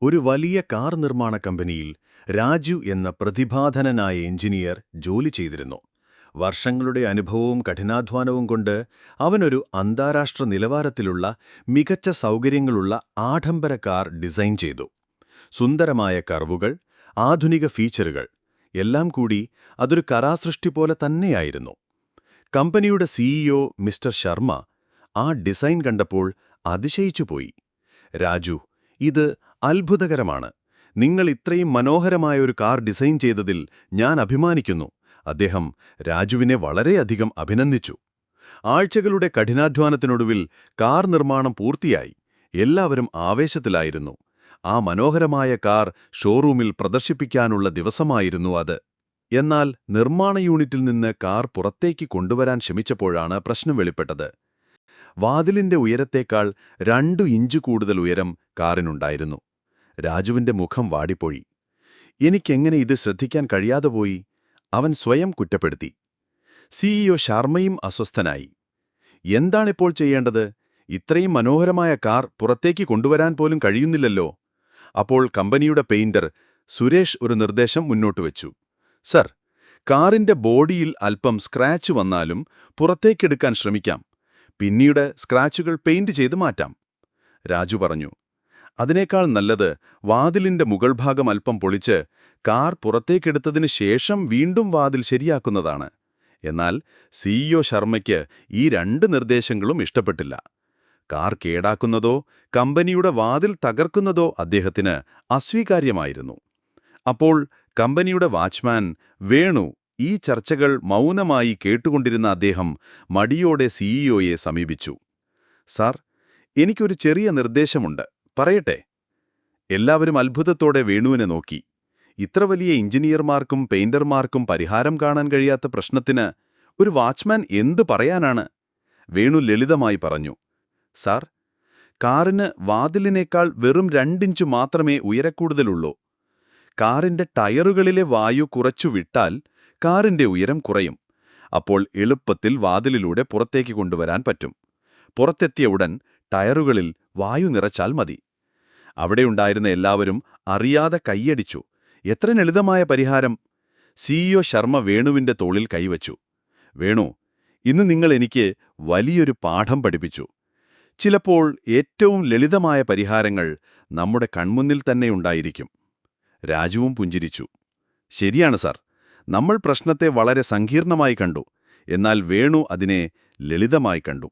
ഒരു വലിയ കാർ നിർമ്മാണ കമ്പനിയിൽ രാജു എന്ന പ്രതിഭാധനനായ എഞ്ചിനീയർ ജോലി ചെയ്തിരുന്നു. വർഷങ്ങളുടെ അനുഭവവും കഠിനാധ്വാനവും കൊണ്ട് അവനൊരു അന്താരാഷ്ട്ര നിലവാരത്തിലുള്ള മികച്ച സൗകര്യങ്ങളുള്ള ആഡംബര കാർ ഡിസൈൻ ചെയ്തു. സുന്ദരമായ കർവുകൾ, ആധുനിക ഫീച്ചറുകൾ എല്ലാം കൂടി അതൊരു കലാസൃഷ്ടി പോലെ തന്നെയായിരുന്നു. കമ്പനിയുടെ സിഇഒ മിസ്റ്റർ ശർമ്മ ആ ഡിസൈൻ കണ്ടപ്പോൾ അതിശയിച്ചുപോയി. രാജു, ഇത് അത്ഭുതകരമാണ്. നിങ്ങൾ ഇത്രയും മനോഹരമായ ഒരു കാർ ഡിസൈൻ ചെയ്തതിൽ ഞാൻ അഭിമാനിക്കുന്നു. അദ്ദേഹം രാജുവിനെ വളരെയധികം അഭിനന്ദിച്ചു. ആഴ്ചകളുടെ കഠിനാധ്വാനത്തിനൊടുവിൽ കാർ നിർമ്മാണം പൂർത്തിയായി. എല്ലാവരും ആവേശത്തിലായിരുന്നു. ആ മനോഹരമായ കാർ ഷോറൂമിൽ പ്രദർശിപ്പിക്കാനുള്ള ദിവസമായിരുന്നു അത്. എന്നാൽ നിർമ്മാണ യൂണിറ്റിൽ നിന്ന് കാർ പുറത്തേക്ക് കൊണ്ടുവരാൻ ശ്രമിച്ചപ്പോഴാണ് പ്രശ്നം വെളിപ്പെട്ടത്. വാതിലിന്റെ ഉയരത്തേക്കാൾ 2 ഇഞ്ച് കൂടുതൽ ഉയരം കാറിനുണ്ടായിരുന്നു. രാജുവിന്റെ മുഖം വാടിപ്പോയി. എനിക്കെങ്ങനെ ഇത് ശ്രദ്ധിക്കാൻ കഴിയാതെ പോയി? അവൻ സ്വയം കുറ്റപ്പെടുത്തി. സിഇഒ ശർമ്മയും അസ്വസ്ഥനായി. എന്താണിപ്പോൾ ചെയ്യേണ്ടത്? ഇത്രയും മനോഹരമായ കാർ പുറത്തേക്ക് കൊണ്ടുവരാൻ പോലും കഴിയുന്നില്ലല്ലോ. അപ്പോൾ കമ്പനിയുടെ പെയിന്റർ സുരേഷ് ഒരു നിർദ്ദേശം മുന്നോട്ടുവച്ചു. സർ, കാറിന്റെ ബോഡിയിൽ അല്പം സ്ക്രാച്ച് വന്നാലും പുറത്തേക്കെടുക്കാൻ ശ്രമിക്കാം. പിന്നീട് സ്ക്രാച്ചുകൾ പെയിന്റ് ചെയ്ത് മാറ്റാം. രാജു പറഞ്ഞു. അതിനേക്കാൾ നല്ലത് വാതിലിന്റെ മുകൾ ഭാഗം അല്പം പൊളിച്ച് കാർ പുറത്തേക്കെടുത്തതിനു ശേഷം വീണ്ടും വാതിൽ ശരിയാക്കുന്നതാണ്. എന്നാൽ സിഇഒ ശർമ്മയ്ക്ക് ഈ 2 നിർദ്ദേശങ്ങളും ഇഷ്ടപ്പെട്ടില്ല. കാർ കേടാക്കുന്നതോ കമ്പനിയുടെ വാതിൽ തകർക്കുന്നതോ അദ്ദേഹത്തിന് അസ്വീകാര്യമായിരുന്നു. അപ്പോൾ കമ്പനിയുടെ വാച്ച്മാൻ വേണു ഈ ചർച്ചകൾ മൗനമായി കേട്ടുകൊണ്ടിരുന്ന അദ്ദേഹം മടിയോടെ സിഇഒയെ സമീപിച്ചു. സാർ, എനിക്കൊരു ചെറിയ നിർദ്ദേശമുണ്ട്, പറയട്ടെ? എല്ലാവരും അത്ഭുതത്തോടെ വേണുവിനെ നോക്കി. ഇത്ര വലിയ എഞ്ചിനീയർമാർക്കും പെയിന്റർമാർക്കും പരിഹാരം കാണാൻ കഴിയാത്ത പ്രശ്നത്തിന് ഒരു വാച്ച്മാൻ എന്തു പറയാനാണ്? വേണു ലളിതമായി പറഞ്ഞു. സാർ, കാറിന് വാതിലിനേക്കാൾ വെറും 2 ഇഞ്ച് മാത്രമേ ഉയരക്കൂടുതലുള്ളൂ. കാറിന്റെ ടയറുകളിലെ വായു കുറച്ചു വിട്ടാൽ കാറിന്റെ ഉയരം കുറയും. അപ്പോൾ എളുപ്പത്തിൽ വാതിലിലൂടെ പുറത്തേക്ക് കൊണ്ടുവരാൻ പറ്റും. പുറത്തെത്തിയ ഉടൻ ടയറുകളിൽ വായു നിറച്ചാൽ മതി. അവിടെയുണ്ടായിരുന്ന എല്ലാവരും അറിയാതെ കൈയടിച്ചു. എത്ര ലളിതമായ പരിഹാരം! സിഇഒ ശർമ്മ വേണുവിന്റെ തോളിൽ കൈവച്ചു. വേണു, ഇന്ന് നിങ്ങൾ എനിക്ക് വലിയൊരു പാഠം പഠിപ്പിച്ചു. ചിലപ്പോൾ ഏറ്റവും ലളിതമായ പരിഹാരങ്ങൾ നമ്മുടെ കൺമുന്നിൽ തന്നെയുണ്ടായിരിക്കും. രാജുവും പുഞ്ചിരിച്ചു. ശരിയാണ് സാർ, നമ്മൾ പ്രശ്നത്തെ വളരെ സങ്കീർണമായി കണ്ടു. എന്നാൽ വേണു അതിനെ ലളിതമായി കണ്ടു.